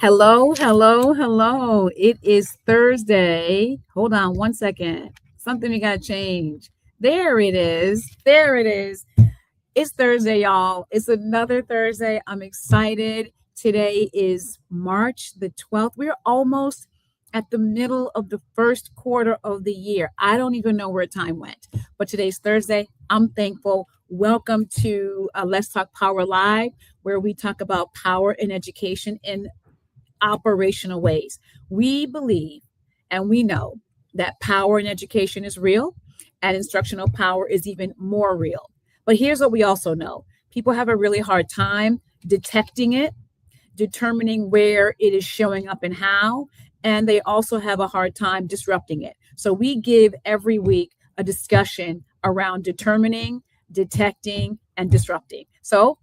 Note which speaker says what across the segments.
Speaker 1: Hello, hello, hello. It is Thursday. Hold on one second. Something we got to change. There it is. There it is. It's Thursday, y'all. It's another Thursday. I'm excited. Today is March the 12th. We're almost at the middle of the first quarter of the year. I don't even know where time went, but today's Thursday. I'm thankful. Welcome to Let's Talk Power Live, where we talk about power in education in operational ways. We believe and we know that power in education is real and instructional power is even more real. But here's what we also know: people have a really hard time detecting it, determining where it is showing up and how, and they also have a hard time disrupting it. So we give every week a discussion around determining, detecting, and disrupting. So,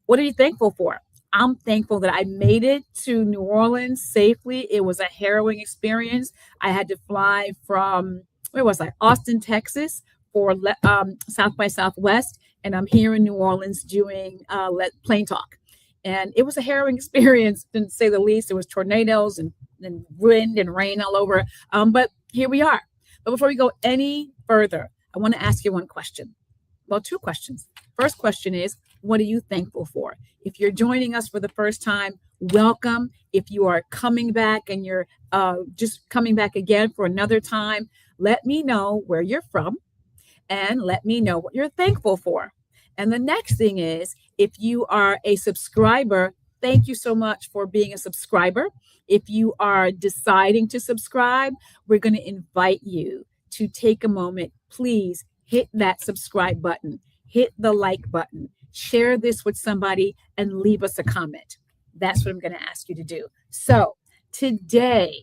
Speaker 1: what are you thankful for? I'm thankful that I made it to New Orleans safely. It was a harrowing experience. I had to fly from, where was I? Austin, Texas for South by Southwest. And I'm here in New Orleans doing plane talk. And it was a harrowing experience, to say the least. There was tornadoes and wind and rain all over. But here we are. But before we go any further, I want to ask you one question. Well, two questions. First question is, what are you thankful for? If you're joining us for the first time, welcome. If you are coming back and you're just coming back again for another time, let me know where you're from and let me know what you're thankful for. And the next thing is, if you are a subscriber, thank you so much for being a subscriber. If you are deciding to subscribe, we're going to invite you to take a moment. Please hit that subscribe button, hit the like button, share this with somebody, and leave us a comment. That's what I'm going to ask you to do. So today,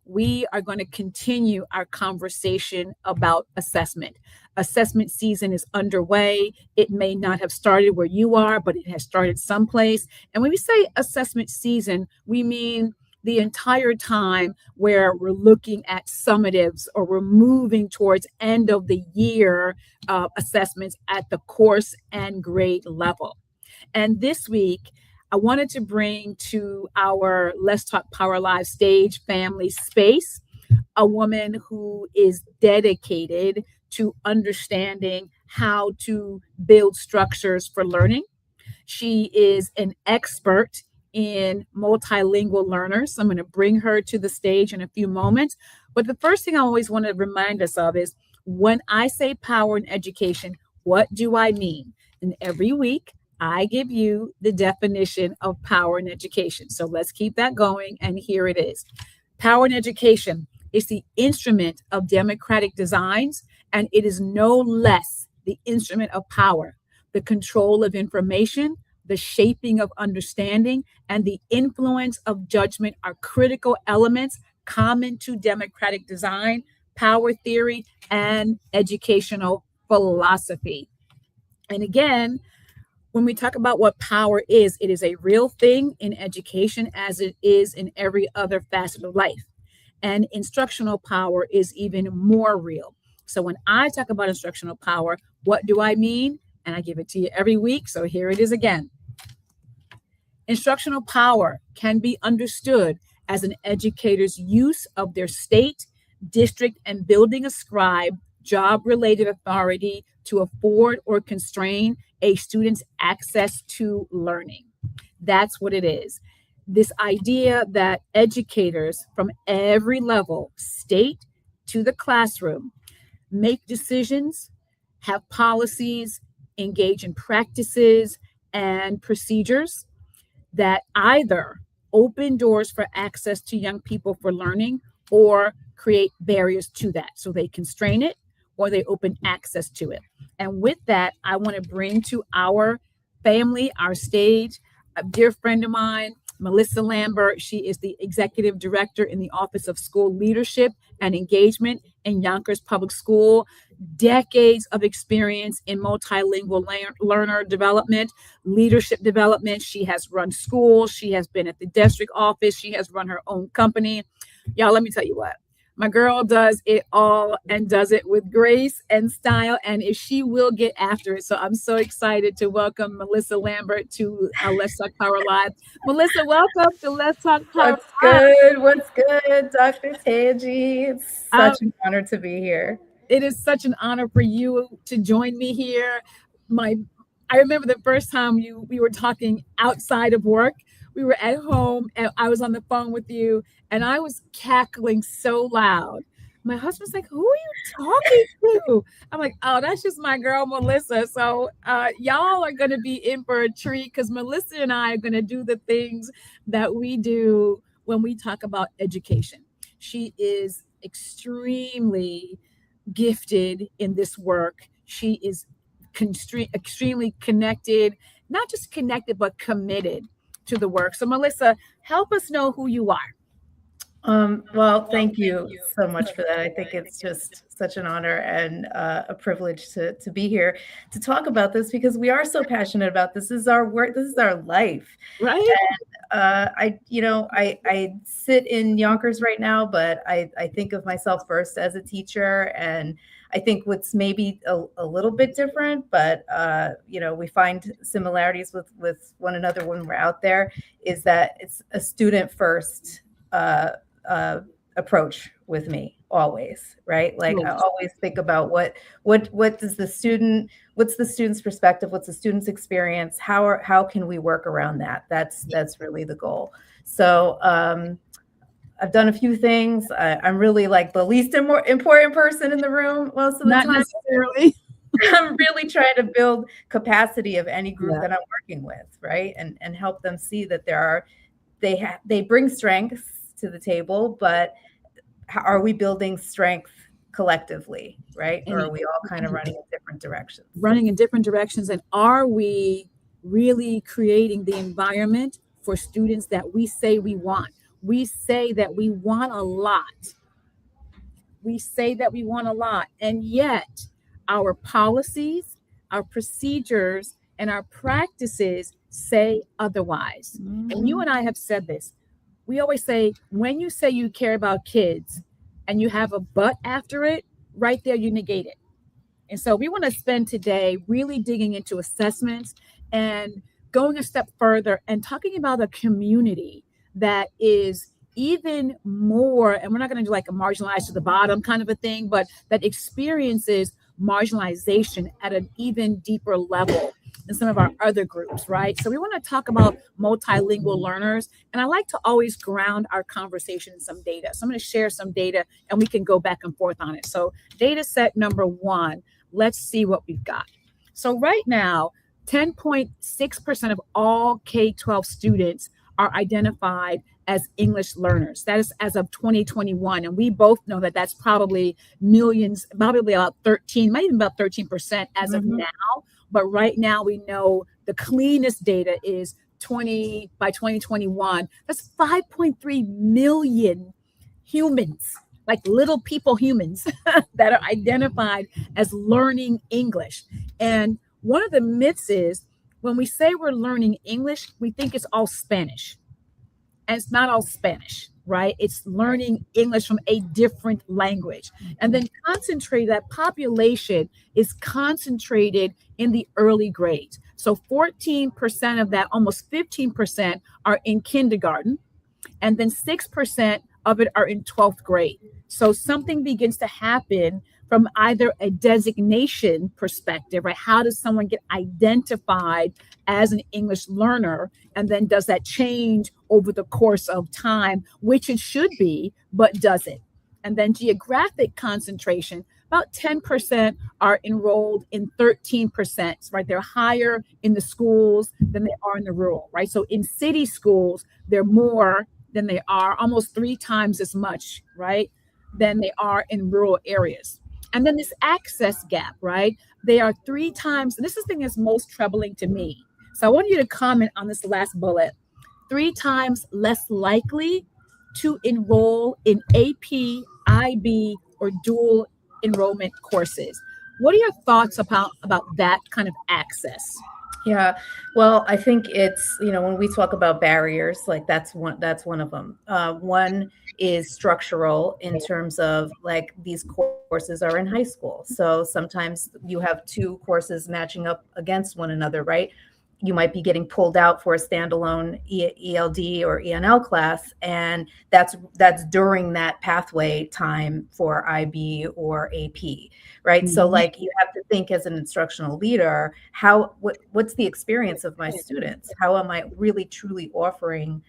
Speaker 1: we are going to continue our conversation about assessment. Assessment season is underway. It may not have started where you are, but it has started someplace. And when we say assessment season, we mean the entire time where we're looking at summatives or we're moving towards end of the year assessments at the course and grade level. And this week, I wanted to bring to our Let's Talk Power Live stage family space a woman who is dedicated to understanding how to build structures for learning. She is an expert in multilingual learners. I'm going to bring her to the stage in a few moments. But the first thing I always want to remind us of is, when I say power in education, what do I mean? And every week, I give you the definition of power in education. So let's keep that going. And here it is. Power in education is the instrument of democratic designs, and it is no less the instrument of power. The control of information, the shaping of understanding, and the influence of judgment are critical elements common to democratic design, power theory, and educational philosophy. And again, when we talk about what power is, it is a real thing in education as it is in every other facet of life. And instructional power is even more real. So when I talk about instructional power, what do I mean? And I give it to you every week. So here it is again. Instructional power can be understood as an educator's use of their state, district, and building ascribed job-related authority to afford or constrain a student's access to learning. That's what it is. This idea that educators from every level, state to the classroom, make decisions, have policies, engage in practices and procedures that either open doors for access to young people for learning or create barriers to that. So they constrain it or they open access to it. And with that, I want to bring to our family, our stage, a dear friend of mine, Melissa Lambert. She is the executive director in the Office of School Leadership and Engagement in Yonkers Public School. Decades of experience in multilingual learner development, leadership development. She has run schools. She has been at the district office. She has run her own company. Y'all, let me tell you what. My girl does it all and does it with grace and style, and if she will get after it. So I'm so excited to welcome Melissa Lambert to Let's Talk Power Live. Melissa, welcome to Let's Talk Power
Speaker 2: What's
Speaker 1: Live.
Speaker 2: good? What's good, Dr. Tanji? It's
Speaker 1: Um,
Speaker 2: such an honor to be here.
Speaker 1: it is such an honor for you to join me here. My, I remember the first time we were talking outside of work. We were at home and I was on the phone with you and I was cackling so loud. My husband's like, "Who are you talking to?" I'm like, "Oh, that's just my girl Melissa." So y'all are gonna be in for a treat because Melissa and I are gonna do the things that we do when we talk about education. She is extremely gifted in this work. She is extremely connected, not just connected, but committed to the work. So, Melissa, help us know who you are.
Speaker 2: Well, thank you so much for that. I think it's just such an honor and a privilege to be here to talk about this because we are so passionate about this. This is our work. This is our life.
Speaker 1: Right?
Speaker 2: I sit in Yonkers right now, but I think of myself first as a teacher, and I think what's maybe a little bit different, but we find similarities with one another when we're out there, is that it's a student first uh, uh, approach with me always, right? Like I
Speaker 1: Yes.
Speaker 2: always think about what does the student, what's the student's perspective, what's the student's experience, how can we work around that? That's really the goal. So I've done a few things. I'm really like the least important person in the room most of the
Speaker 1: Not
Speaker 2: time.
Speaker 1: necessarily.
Speaker 2: I'm really trying to build capacity of any group
Speaker 1: Yeah.
Speaker 2: that I'm working with, right? And help them see that they bring strengths to the table, but how are we building strength collectively, right? Or
Speaker 1: And
Speaker 2: are we all kind of running in different directions?
Speaker 1: running in different directions. And are we really creating the environment for students that we say we want? We say that we want a lot. We say that we want a lot, and yet our policies, our procedures, and our practices say otherwise. And you
Speaker 2: Mhm.
Speaker 1: and I have said this. We always say, when you say you care about kids and you have a but after it, right there, you negate it. And so we want to spend today really digging into assessments and going a step further and talking about a community that is even more, and we're not going to do like a marginalized to the bottom kind of a thing, but that experiences marginalization at an even deeper level than some of our other groups, right? So we want to talk about multilingual learners. And I like to always ground our conversation in some data. So I'm going to share some data and we can go back and forth on it. So data set number one, let's see what we've got. So right now, 10.6% of all K-12 students are identified as English learners. That is as of 2021. And we both know that that's probably millions, probably about 13, maybe even about 13% as of
Speaker 2: Mhm.
Speaker 1: now. But right now we know the cleanest data is 20 by 2021. That's 5.3 million humans, like little people humans that are identified as learning English. And one of the myths is when we say we're learning English, we think it's all Spanish. And it's not all Spanish, right? It's learning English from a different language. And then concentrate that population is concentrated in the early grades. So 14% of that, almost 15% are in kindergarten and then 6% of it are in 12th grade. So something begins to happen from either a designation perspective, right? How does someone get identified as an English learner? And then does that change over the course of time, which it should be, but doesn't? And then geographic concentration, about 10% are enrolled in 13%, right? They're higher in the schools than they are in the rural, right? So in city schools, they're more than they are, almost three times as much, right, than they are in rural areas. And then this access gap, right? They are three times, and this is the thing that's most troubling to me. So I want you to comment on this last bullet. Three times less likely to enroll in AP, IB, or dual enrollment courses. What are your thoughts about that kind of access?
Speaker 2: Yeah. Well, I think it's, when we talk about barriers, like that's one of them. One is structural in terms of like these courses are in high school. So sometimes you have two courses matching up against one another, right? You might be getting pulled out for a standalone ELD or ENL class, and that's during that pathway time for IB or AP, right? So
Speaker 1: Mhm.
Speaker 2: like you have to think as an instructional leader, what's the experience of my students? How am I really truly offering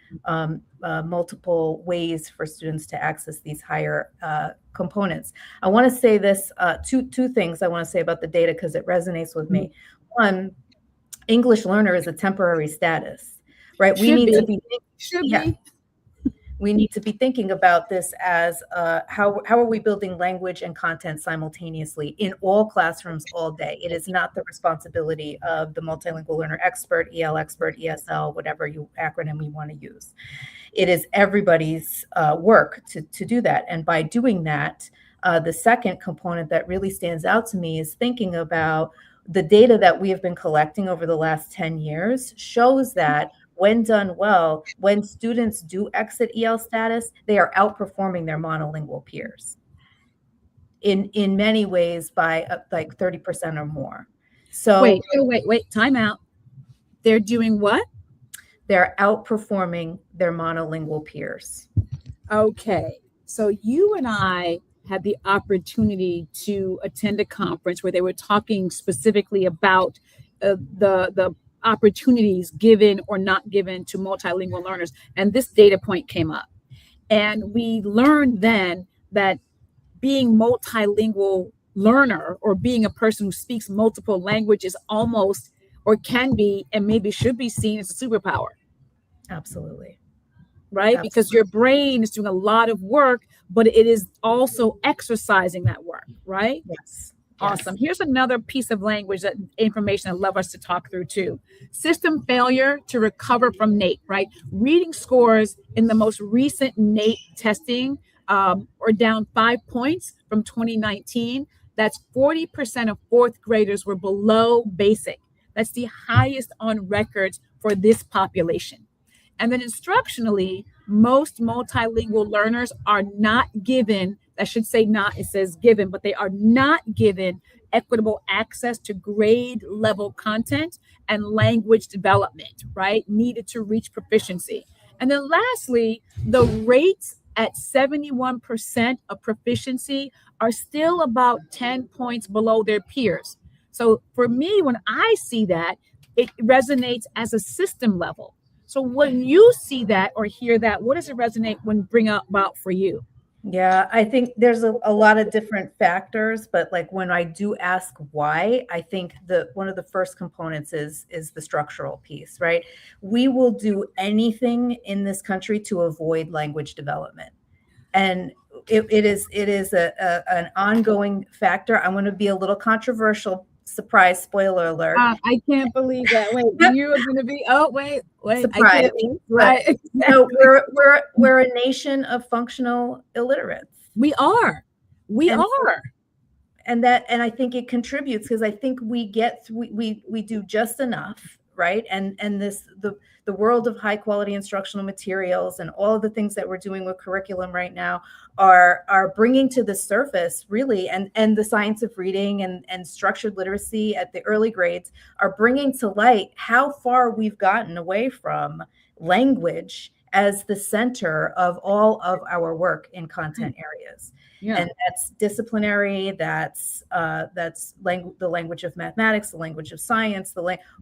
Speaker 2: multiple ways for students to access these higher components? I want to say this, two things I want to say about the data because it resonates with me. One, English learner is a temporary status, right? We
Speaker 1: Should
Speaker 2: need to
Speaker 1: be.
Speaker 2: be,
Speaker 1: Should
Speaker 2: yeah,
Speaker 1: be.
Speaker 2: we need to be thinking about this as how are we building language and content simultaneously in all classrooms all day. It is not the responsibility of the multilingual learner expert, EL expert, ESL, whatever you acronym you want to use. It is everybody's work to do that. And by doing that, the second component that really stands out to me is thinking about the data that we have been collecting over the last 10 years shows that when done well, when students do exit EL status, they are outperforming their monolingual peers in many ways by like 30% or more.
Speaker 1: Wait,
Speaker 2: So
Speaker 1: wait. Time out. They're doing what?
Speaker 2: they're outperforming their monolingual peers.
Speaker 1: Okay. So you and I had the opportunity to attend a conference where they were talking specifically about the opportunities given or not given to multilingual learners, and this data point came up. And we learned then that being multilingual learner or being a person who speaks multiple languages almost or can be and maybe should be seen as a superpower,
Speaker 2: Absolutely.
Speaker 1: right? Because
Speaker 2: Absolutely.
Speaker 1: your brain is doing a lot of work, but it is also exercising that work, right?
Speaker 2: Yes.
Speaker 1: Awesome.
Speaker 2: Yes.
Speaker 1: Here's another piece of language that information I'd love us to talk through too. System failure to recover from NAEP, right? Reading scores in the most recent NAEP testing are down 5 points from 2019. That's 40% of fourth graders were below basic. That's the highest on record for this population. And then instructionally, most multilingual learners are not given, I should say not, it says given, but they are not given equitable access to grade level content and language development, right? Needed to reach proficiency. And then lastly, the rates at 71% of proficiency are still about 10 points below their peers. So for me, when I see that, it resonates as a system level. So when you see that or hear that, what does it resonate when bring about for you?
Speaker 2: Yeah, I think there's a lot of different factors, but like when I do ask why, I think the one of the first components is the structural piece, right? We will do anything in this country to avoid language development. And it is an ongoing factor. I'm going to be a little controversial. Surprise, spoiler alert.
Speaker 1: I can't believe that. Wait, you are going to be, oh, wait, I
Speaker 2: Surprise.
Speaker 1: can't believe,
Speaker 2: But
Speaker 1: right? Exactly.
Speaker 2: we're a nation of functional illiterates.
Speaker 1: We are. We
Speaker 2: And
Speaker 1: are.
Speaker 2: and I think it contributes because I think we do just enough, right? And the world of high quality instructional materials and all of the things that we're doing with curriculum right now are bringing to the surface really, and the science of reading and structured literacy at the early grades are bringing to light how far we've gotten away from language as the center of all of our work in content areas.
Speaker 1: Yeah.
Speaker 2: And that's disciplinary, the language of mathematics, the language of science,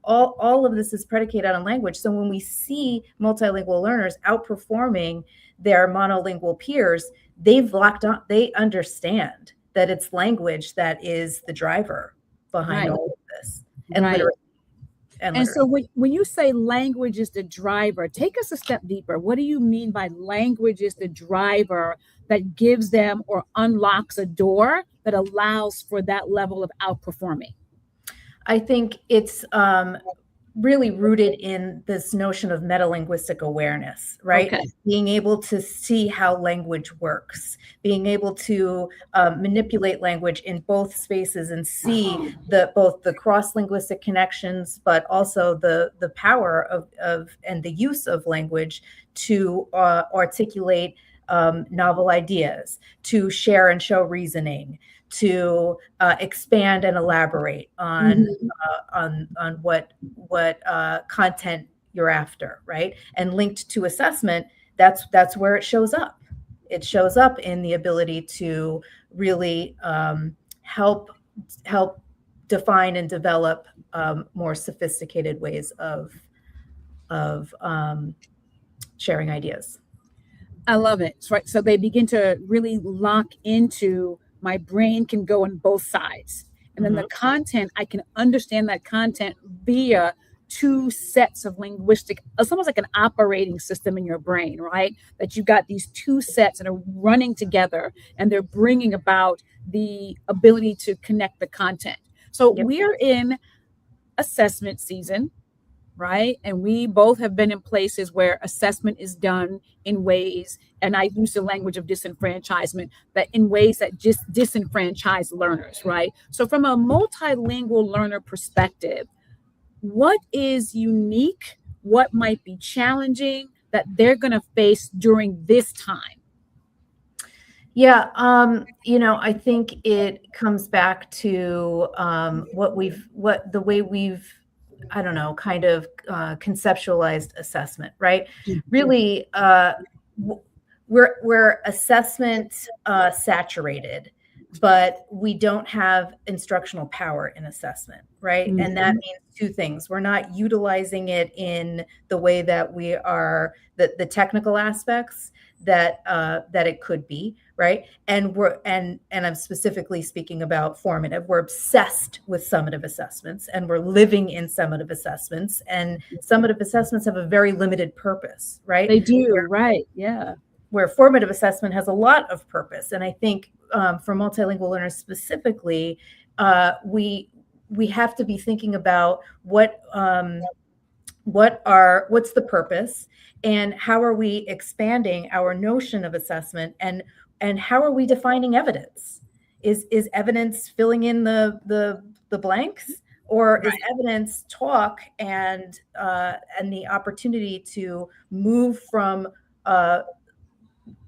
Speaker 2: all of this is predicated on language. So when we see multilingual learners outperforming their monolingual peers, they've locked on, they understand that it's language that is the driver behind
Speaker 1: Right.
Speaker 2: all of this, and
Speaker 1: Right.
Speaker 2: literacy and
Speaker 1: And so
Speaker 2: literacy.
Speaker 1: when you say language is the driver, take us a step deeper. What do you mean by language is the driver that gives them or unlocks a door that allows for that level of outperforming?
Speaker 2: I think it's really rooted in this notion of metalinguistic awareness, right?
Speaker 1: Okay.
Speaker 2: Being able to see how language works, being able to manipulate language in both spaces and see both the cross-linguistic connections, but also the power of and the use of language to articulate novel ideas, to share and show reasoning, to expand and elaborate on what content you're after, right? And linked to assessment, that's where it shows up. It shows up in the ability to really help define and develop more sophisticated ways of sharing ideas.
Speaker 1: I love it. Right. So they begin to really lock into my brain can go on both sides. And then the content, I can understand that content via two sets of linguistic, it's almost like an operating system in your brain, right? That you got these two sets that are running together and they're bringing about the ability to connect the content. So we're in assessment season, right? And we both have been in places where assessment is done in ways, and I use the language of disenfranchisement, that in ways that just disenfranchise learners, right? So from a multilingual learner perspective, what is unique? What might be challenging that they're going to face during this time?
Speaker 2: Yeah, I think it comes back to the way we've, I don't know, kind of conceptualized assessment, right? Really, we're assessment saturated, but we don't have instructional power in assessment, right? And that means two things. We're not utilizing it in the way that we are, the technical aspects that it could be, right? And I'm specifically speaking about formative. We're obsessed with summative assessments, and we're living in summative assessments, and summative assessments have a very limited purpose, right?
Speaker 1: They do, right? Yeah.
Speaker 2: Where formative assessment has a lot of purpose. And I think for multilingual learners specifically, we have to be thinking about what's the purpose, and how are we expanding our notion of assessment, and how are we defining evidence? Is evidence filling in the blanks, or is evidence talk and the opportunity to move from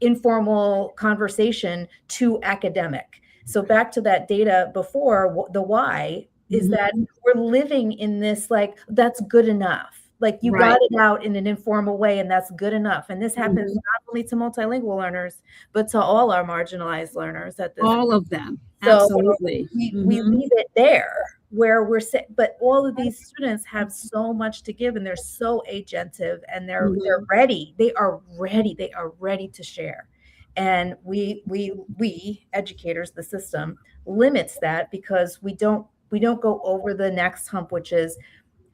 Speaker 2: informal conversation to academic? So back to that data before, the why is that we're living in this, like, that's good enough. Like, you got it out in an informal way, and that's good enough. And this happens not only to multilingual learners, but to all our marginalized learners at this
Speaker 1: all
Speaker 2: point.
Speaker 1: of them. Absolutely.
Speaker 2: So we leave it there, where but all of these students have so much to give, and they're so agentive, and they're ready. They are ready to share. And we educators, the system limits that, because we don't go over the next hump, which is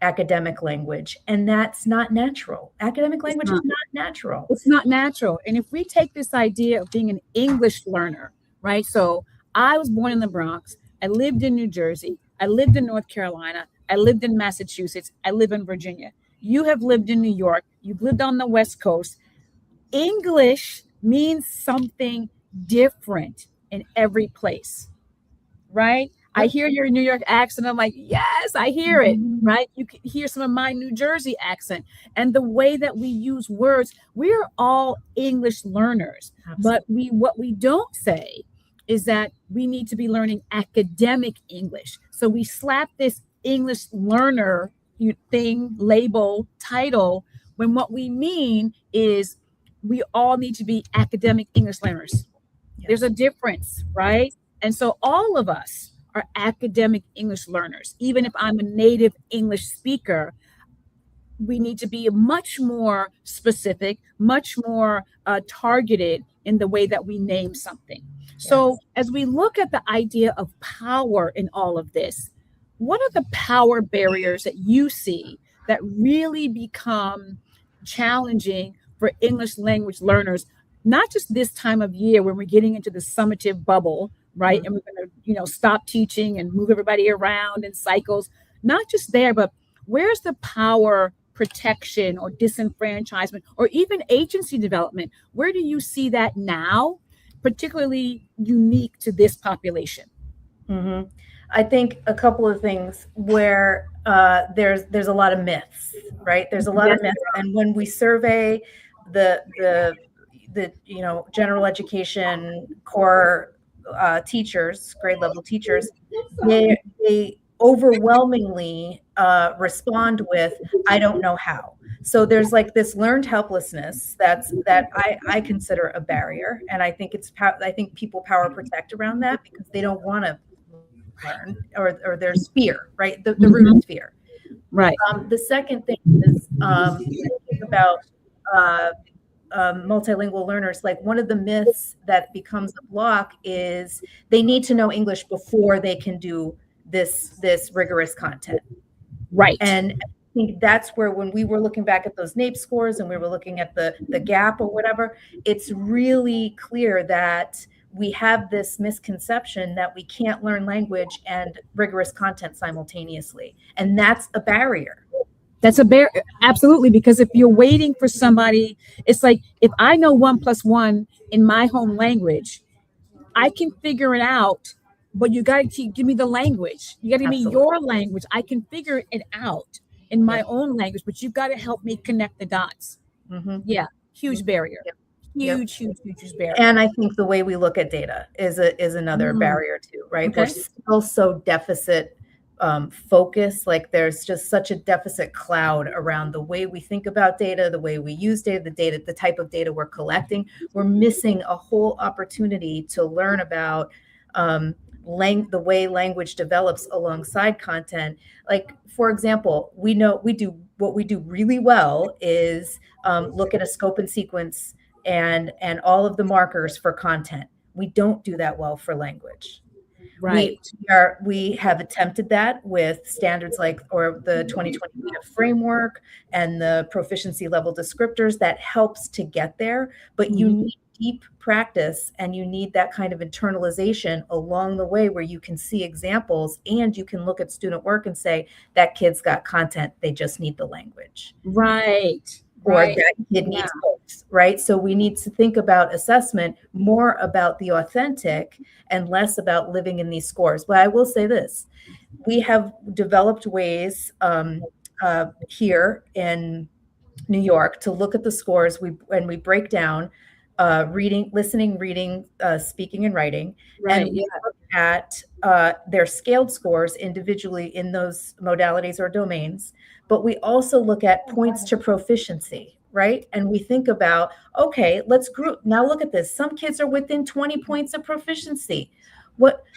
Speaker 2: academic language. And that's not natural. Academic language is not natural.
Speaker 1: It's not natural. And if we take this idea of being an English learner, right? So I was born in the Bronx. I lived in New Jersey. I lived in North Carolina. I lived in Massachusetts. I live in Virginia. You have lived in New York. You've lived on the West Coast. English means something different in every place, right? I hear your New York accent. I'm like, yes, I hear it, right? You can hear some of my New Jersey accent, and the way that we use words. We're all English learners. Absolutely. But what we don't say is that we need to be learning academic English. So we slap this English learner thing, label, title, when what we mean is we all need to be academic English learners. Yes. There's a difference, right? And so all of us are academic English learners. Even if I'm a native English speaker, we need to be much more specific, much more targeted in the way that we name something. Yes. So as we look at the idea of power in all of this, what are the power barriers that you see that really become challenging for English language learners, not just this time of year when we're getting into the summative bubble, right? And we're going to, stop teaching and move everybody around in cycles. Not just there, but Where's the power protection or disenfranchisement or even agency development? Where do you see that now, particularly unique to this population?
Speaker 2: Mm-hmm. I think a couple of things where there's a lot of myths, right? There's a lot of myths, and when we survey the general education core teachers, grade level teachers, they overwhelmingly respond with, "I don't know how." So there's like this learned helplessness that I consider a barrier, and I think I think people power protect around that because they don't want to learn, or there's fear, right? The root is fear.
Speaker 1: Right.
Speaker 2: The second thing is thinking about multilingual learners. Like, one of the myths that becomes a block is they need to know English before they can do this rigorous content.
Speaker 1: Right.
Speaker 2: And I think that's where, when we were looking back at those NAEP scores and we were looking at the gap or whatever, it's really clear that we have this misconception that we can't learn language and rigorous content simultaneously. And that's a barrier.
Speaker 1: That's a barrier. Absolutely. Because if you're waiting for somebody, it's like, if I know 1 + 1 in my home language, I can figure it out, but you got to give me the language. You got to give me your language. I can figure it out in my own language, but you've got to help me connect the dots.
Speaker 2: Mm-hmm.
Speaker 1: Yeah. Huge barrier. Huge barrier.
Speaker 2: And I think the way we look at data is another barrier too, right?
Speaker 1: Okay.
Speaker 2: We're still so deficit focused. Like, there's just such a deficit cloud around the way we think about data, the way we use data, the type of data we're collecting. We're missing a whole opportunity to learn about the way language develops alongside content. Like, for example, we do really well is look at a scope and sequence and all of the markers for content. We don't do that well for language.
Speaker 1: Right.
Speaker 2: We have attempted that with standards or the 2020 framework and the proficiency level descriptors. That helps to get there, but you need deep practice, and you need that kind of internalization along the way where you can see examples and you can look at student work and say, that kid's got content, they just need the language.
Speaker 1: Right.
Speaker 2: Or that kid needs books, right? So we need to think about assessment more about the authentic and less about living in these scores. But I will say this, we have developed ways here in New York to look at the scores. When we break down reading, listening, reading, speaking, and writing, and we look at their scaled scores individually in those modalities or domains. But we also look at points to proficiency, right? And we think about, okay, let's group. Now look at this. Some kids are within 20 points of proficiency.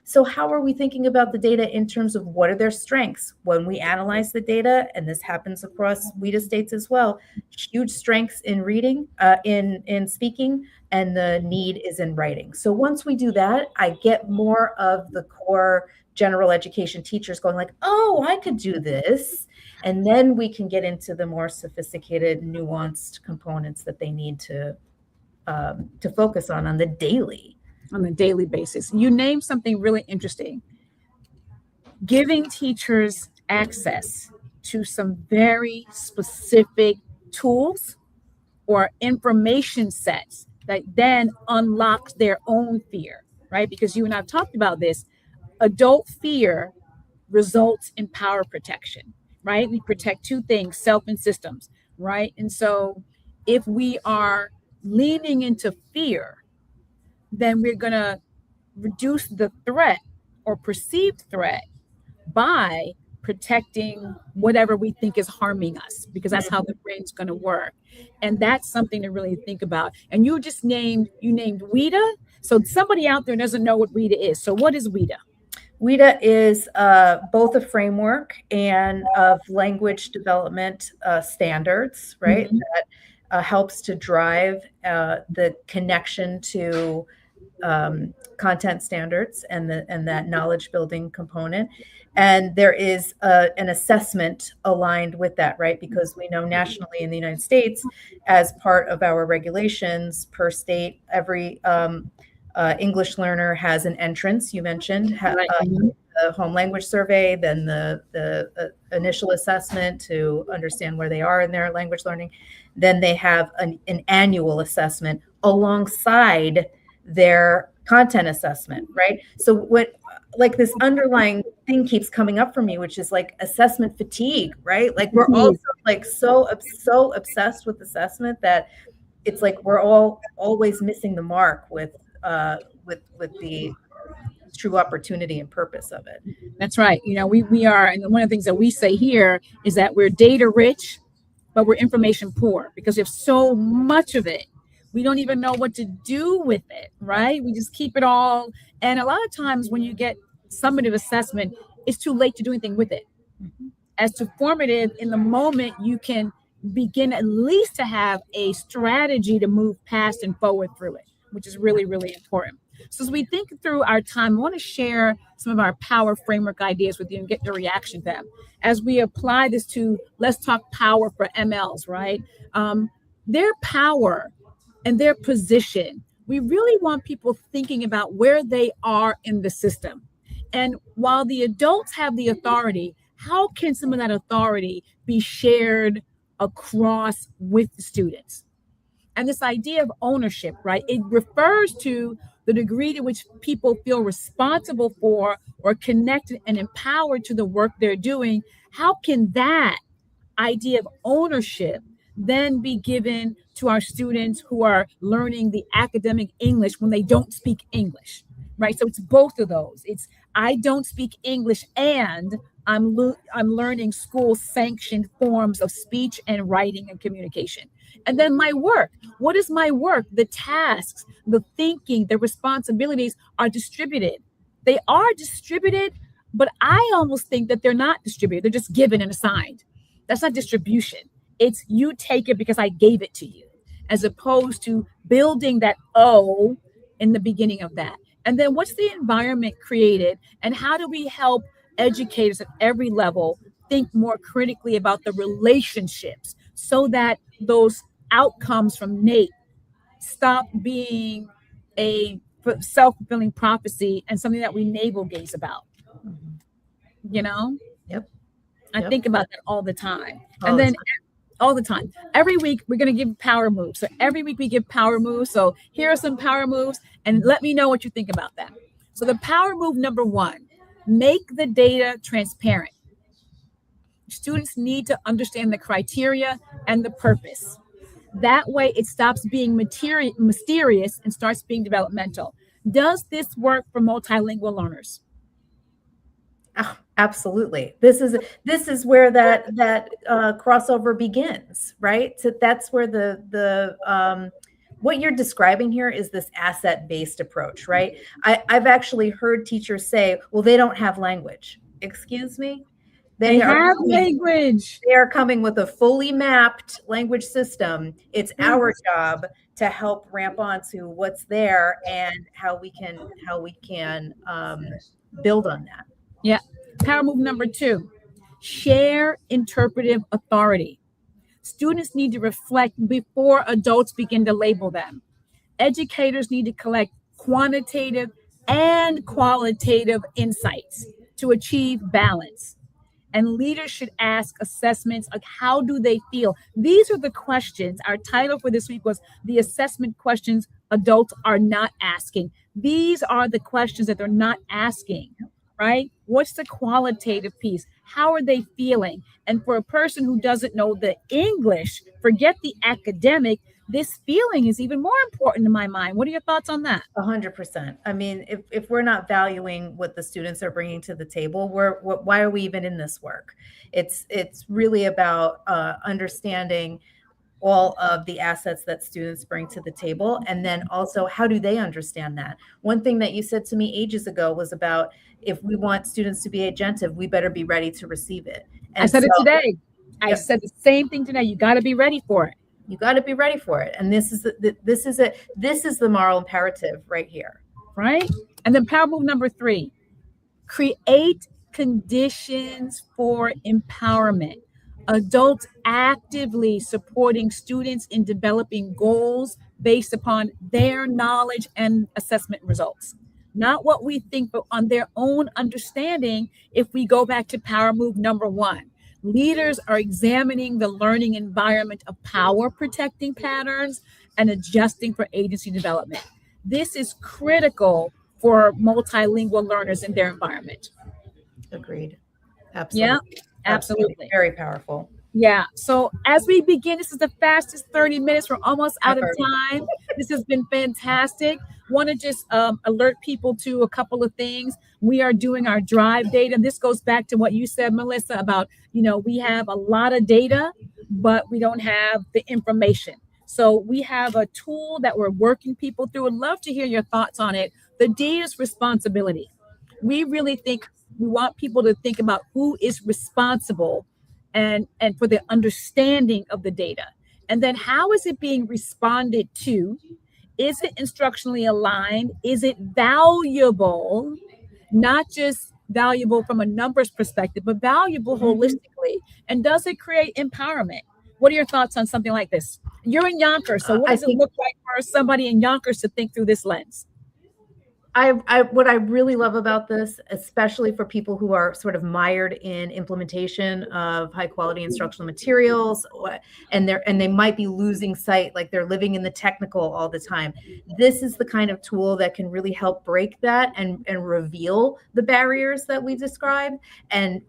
Speaker 2: So how are we thinking about the data in terms of what are their strengths? When we analyze the data, and this happens across WIDA states as well, huge strengths in reading, in speaking, and the need is in writing. So once we do that, I get more of the core general education teachers going like, oh, I could do this. And then we can get into the more sophisticated, nuanced components that they need to focus on the daily.
Speaker 1: On a daily basis. You named something really interesting. Giving teachers access to some very specific tools or information sets that then unlocks their own fear, right? Because you and I have talked about this. Adult fear results in power protection, right? We protect two things, self and systems, right? And so if we are leaning into fear, then we're going to reduce the threat or perceived threat by protecting whatever we think is harming us, because that's how the brain's going to work. And that's something to really think about. And you named WIDA. So somebody out there doesn't know what WIDA is. So what is WIDA?
Speaker 2: WIDA is both a framework and of language development standards, right? That helps to drive the connection to content standards and that knowledge building component. And there is an assessment aligned with that, right? Because we know nationally in the United States, as part of our regulations per state, every English learner has an entrance, you mentioned, the home language survey, then the initial assessment to understand where they are in their language learning. Then they have an annual assessment alongside their content assessment, right? So what, like, this underlying thing keeps coming up for me, which is like assessment fatigue, right? Like we're also like so obsessed with assessment that it's like we're all always missing the mark with the true opportunity and purpose of it.
Speaker 1: That's right. You know, we are, and one of the things that we say here is that we're data rich, but we're information poor because we have so much of it. We don't even know what to do with it, right? We just keep it all. And a lot of times when you get summative assessment, it's too late to do anything with it. As to formative, in the moment, you can begin at least to have a strategy to move past and forward through it, which is really, really important. So as we think through our time, I want to share some of our power framework ideas with you and get your reaction to them. As we apply this to, let's talk power for MLs, right? Their power and their position, we really want people thinking about where they are in the system. And while the adults have the authority, how can some of that authority be shared across with the students? And this idea of ownership, right? It refers to the degree to which people feel responsible for or connected and empowered to the work they're doing. How can that idea of ownership then be given to our students who are learning the academic English when they don't speak English, right? So it's both of those. It's I don't speak English and I'm learning school sanctioned forms of speech and writing and communication. And then my work. What is my work? The tasks, the thinking, the responsibilities are distributed. They are distributed, but I almost think that they're not distributed. They're just given and assigned. That's not distribution. It's you take it because I gave it to you, as opposed to building that O in the beginning of that. And then what's the environment created, and how do we help educators at every level think more critically about the relationships so that those outcomes from NAEP stop being a self-fulfilling prophecy and something that we navel gaze about? You know?
Speaker 2: Yep.
Speaker 1: I think about that all the time. And then all the time. Every week we're going to give power moves. So every week we give power moves. So here are some power moves, and let me know what you think about that. So the power move number 1, make the data transparent. Students need to understand the criteria and the purpose. That way it stops being mysterious and starts being developmental. Does this work for multilingual learners?
Speaker 2: Oh, absolutely. This is where that crossover begins, right? So that's where the what you're describing here is this asset-based approach, right? I've actually heard teachers say, well, they don't have language. Excuse me?
Speaker 1: They have language.
Speaker 2: They are coming with a fully mapped language system. It's our job to help ramp onto what's there and how we can build on that.
Speaker 1: Yeah. Power move number 2, share interpretive authority. Students need to reflect before adults begin to label them. Educators need to collect quantitative and qualitative insights to achieve balance. And leaders should ask assessments like, how do they feel? These are the questions. Our title for this week was the assessment questions adults are not asking. These are the questions that they're not asking, right? What's the qualitative piece? How are they feeling? And for a person who doesn't know the English, forget the academic, this feeling is even more important in my mind. What are your thoughts on that?
Speaker 2: 100%. I mean, if we're not valuing what the students are bringing to the table, why are we even in this work? It's really about understanding all of the assets that students bring to the table, and then also how do they understand that? One thing that you said to me ages ago was about, if we want students to be agentive, we better be ready to receive it.
Speaker 1: And I said it today. I said the same thing today. You got to be ready for it.
Speaker 2: You got to be ready for it. And this is the moral imperative right here.
Speaker 1: Right? And then power move number 3, create conditions for empowerment. Adults actively supporting students in developing goals based upon their knowledge and assessment results. not what we think, but on their own understanding. If we go back to power move number one, leaders are examining the learning environment of power protecting patterns and adjusting for agency development. This is critical for multilingual learners in their environment.
Speaker 2: Agreed.
Speaker 1: Yeah,
Speaker 2: Absolutely.
Speaker 1: absolutely.
Speaker 2: Very powerful.
Speaker 1: Yeah. So as we begin, this is the fastest 30 minutes. We're almost out of
Speaker 2: Ever.
Speaker 1: time. This has been fantastic. Want to just alert people to a couple of things. We are doing our drive data. This goes back to what you said, Melissa, about, we have a lot of data, but we don't have the information. So we have a tool that we're working people through. I'd love to hear your thoughts on it. The data's responsibility. We really think we want people to think about who is responsible and for the understanding of the data. And then how is it being responded to? Is it instructionally aligned? Is it valuable? Not just valuable from a numbers perspective, but valuable holistically. And does it create empowerment? What are your thoughts on something like this? You're in Yonkers, so what does it look like for somebody in Yonkers to think through this lens?
Speaker 2: What I really love about this, especially for people who are sort of mired in implementation of high quality instructional materials, and they might be losing sight, like they're living in the technical all the time. This is the kind of tool that can really help break that and reveal the barriers that we described and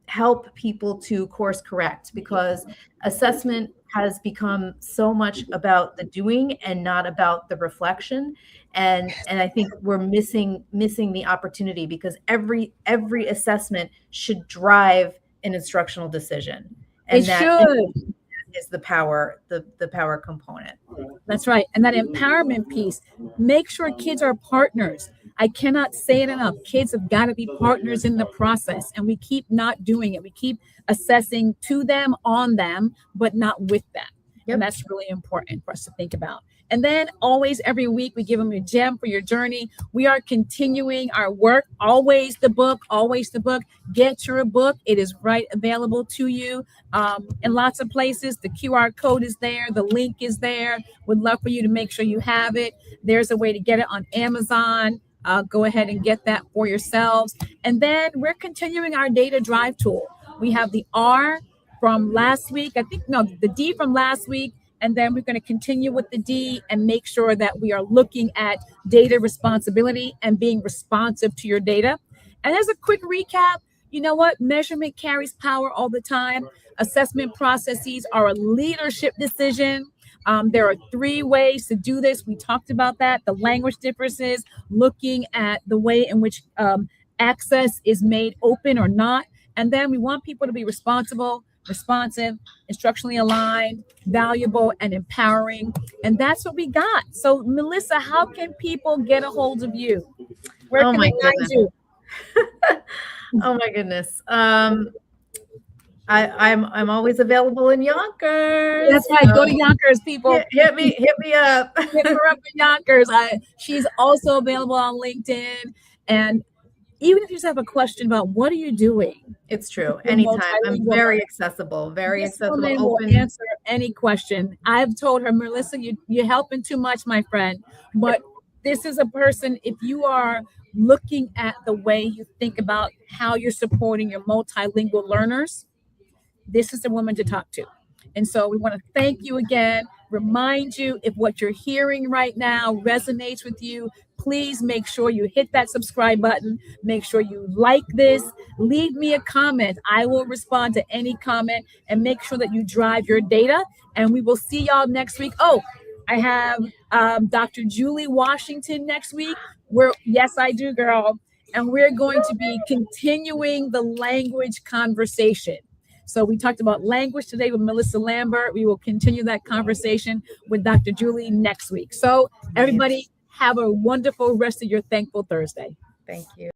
Speaker 2: help people to course correct, because assessment has become so much about the doing and not about the reflection. And I think we're missing the opportunity, because every assessment should drive an instructional decision. And
Speaker 1: it should.
Speaker 2: Is the power component.
Speaker 1: That's right. And that empowerment piece, make sure kids are partners. I cannot say it enough. Kids have got to be partners in the process, and we keep not doing it. We keep assessing to them, on them, but not with them. Yep. And that's really important for us to think about. And then always, every week, we give them a gem for your journey. We are continuing our work. Always the book, always the book. Get your book. It is right available to you in lots of places. The QR code is there. The link is there. Would love for you to make sure you have it. There's a way to get it on Amazon. Go ahead and get that for yourselves. And then we're continuing our data drive tool. We have the R from last week. The D from last week. And then we're going to continue with the D and make sure that we are looking at data responsibility and being responsive to your data. And as a quick recap, you know what? Measurement carries power all the time. Assessment processes are a leadership decision. There are 3 ways to do this. We talked about that. The language differences, looking at the way in which access is made open or not. And then we want people to be responsive, instructionally aligned, valuable, and empowering. And that's what we got. So, Melissa, how can people get a hold of you? Where can they find you?
Speaker 2: Oh my goodness. I'm always available in Yonkers.
Speaker 1: That's right. Go to Yonkers, people.
Speaker 2: Hit me up.
Speaker 1: Hit her up in Yonkers. She's also available on LinkedIn. And even if you just have a question about what are you doing,
Speaker 2: it's true. Anytime. I'm very accessible. Very accessible.
Speaker 1: Will answer any question. I've told her, Melissa, you're helping too much, my friend. But this is a person, if you are looking at the way you think about how you're supporting your multilingual learners, this is the woman to talk to. And so we want to thank you again. Remind you, if what you're hearing right now resonates with you, please make sure you hit that subscribe button. Make sure you like this. Leave me a comment. I will respond to any comment, and make sure that you drive your data. And we will see y'all next week. Oh, I have Dr. Julie Washington next week. Yes, I do, girl. And we're going to be continuing the language conversation. So we talked about language today with Melissa Lambert. We will continue that conversation with Dr. Julie next week. So everybody, have a wonderful rest of your Thankful Thursday.
Speaker 2: Thank you.